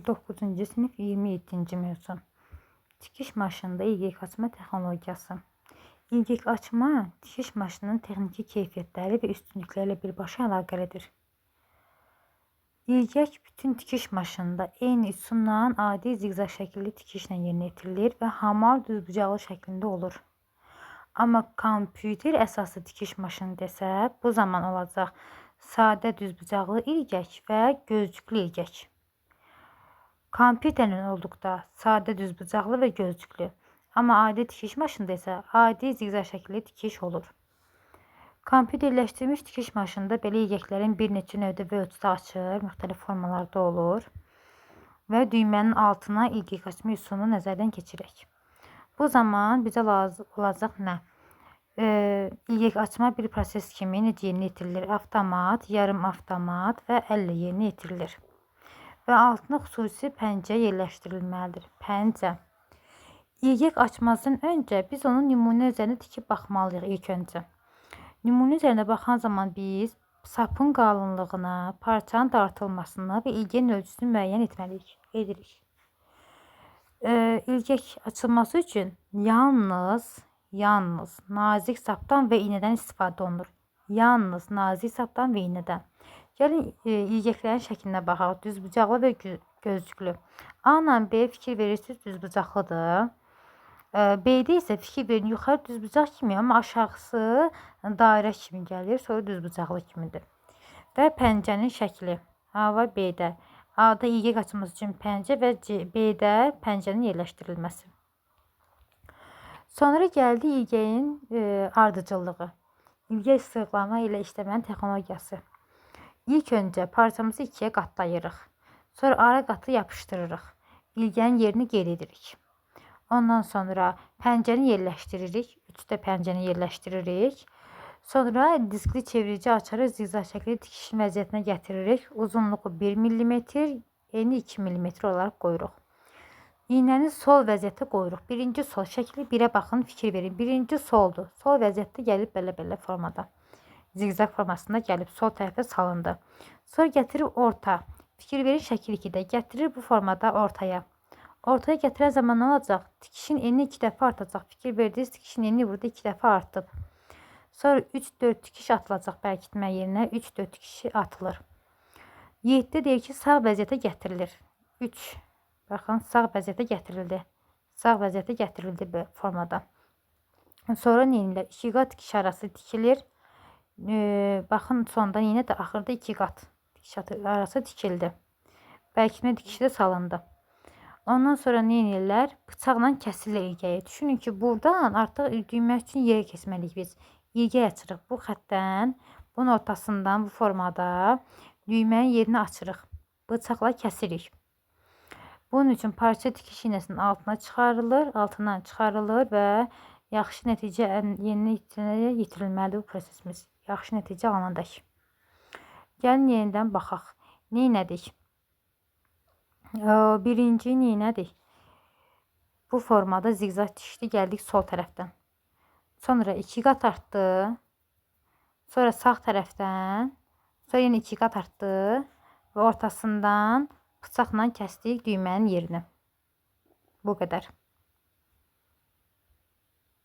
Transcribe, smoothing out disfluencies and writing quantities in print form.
9-cu sinif 27-ci mövzu. Tikiş maşınında ilgek açma texnologiyası. İlgek açma, tikiş maşınının texniki keyfiyyətləri və üstünlüklərlə birbaşa əlaqəlidir. İlgək bütün tikiş maşınında eyni üsundan adi ziqzaq şəkilli tikişlə yerinə yetirilir və hamar düzbucaqlı şəklində olur. Amma kompüter əsaslı tikiş maşını desə, bu zaman olacaq sadə düzbucaqlı ilgək və gözcüklü ilgək. Kompüterlə olduqda sadə düzbucaqlı və gözcüklü. Amma adi tikiş maşında isə adi ziqzaq şəkilli tikiş olur. Kompüterləşdirilmiş tikiş maşınında belə ilgəklərin bir neçə növdə və ölçüdə açır, müxtəlif formalarda olur və düymənin altına ilgək açma üsulunu nəzərdən keçirək. Bu zaman bizə lazım olacaq nə? İlgək açma bir proses kimi necə yerinə yetirilir? Avtomat, yarım avtomat və əllə yerinə yetirilir. Və altına xüsusi pəncə yerləşdirilməlidir. Pəncə. İlgək açmazdan öncə biz onun nümunə üzərində tikib baxmalıyıq ilk öncə. Nümunə üzərində baxan zaman biz sapın qalınlığına, parçanın dartılmasına və ilgəyin ölçüsünü müəyyən edirik. İlgək açılması üçün yalnız nazik sapdan və iynədən istifadə olunur. Yalnız nazik sapdan və iynədən. Gəlin ilgəklərin şəklinə baxaq. Düzbucaqlı və gözcüklü. A ilə B fikir verirsiniz düzbucaqlıdır. B-də isə fikir verin yuxarı düzbucaq kimi, amma aşağısı dairə kimi gəlir, sonra düzbucaqlı kimidir. Və pəncənin şəkli A və B-də. A-da ilgək açılması üçün pəncə və B-də pəncənin yerləşdirilməsi. Sonra gəldi ilgəyin ardıcıllığı. İlgək sığlama ilə işləmənin texnologiyası. İlk öncə parçamızı ikiyə qatlayırıq. Sonra ara qatı yapışdırırıq. İlgənin yerini qeyd edirik. Ondan sonra pəncəni yerləşdiririk. Üçdə pəncəni yerləşdiririk. Sonra diskli çevirici açarı ziqzaq şəkli tikişin vəziyyətinə gətiririk. Uzunluğu 1 mm, eni 2 mm olaraq qoyuruq. İynəni sol vəziyyətə qoyuruq. Birinci sol şəkli 1-ə baxın, fikir verin. Birinci soldur. Sol vəziyyətdə gəlib belə formada. Ziqzaq formasında gəlib sol tərəfə salındı. Sonra gətirib orta. Fikir verin şəkil 2-də. Gətirir bu formada ortaya. Ortaya gətirən zaman nə olacaq? Tikişin eni 2 dəfə artacaq. Fikir verdiniz, tikişin eni burada 2 dəfə artıb. Sonra 3-4 tikiş atılacaq bərkitmə yerinə. 3-4 tikişi atılır. 7-də deyir ki, sağ vəziyyətə gətirilir. 3. Baxın, sağ vəziyyətə gətirildi. Sağ vəziyyətə gətirildi bu formada. Sonra neyinlər? 2 qat tikiş arası tikilir. Baxın, sonda yenə də axırda 2 qat tikiş arası tikildi. Bərkitmə tikişi də salındı. Ondan sonra neynirlər? Bıçaqla kəsilir ilgəyi. Düşünün ki, buradan artıq düymə üçün yerə keçməliyik biz. İlgəy açırıq. Bu xəttdən, bunun ortasından bu formada düymənin yerini açırıq. Bıçaqla kəsirik. Bunun üçün parça tikiş iynəsinin altından çıxarılır və yaxşı nəticə yerinə yetirilməlidir bu prosesimiz. Yaxşı nəticə alınacaq. Gəlin yenidən baxaq. Neynədik? Birinci neynədik? Bu formada ziqzaq tikişli gəldik sol tərəfdən. Sonra 2 qat artdı. Sonra sağ tərəfdən. Sonra yenə 2 qat artdı. Və ortasından bıçaqla kəsdik düymənin yerini. Bu qədər.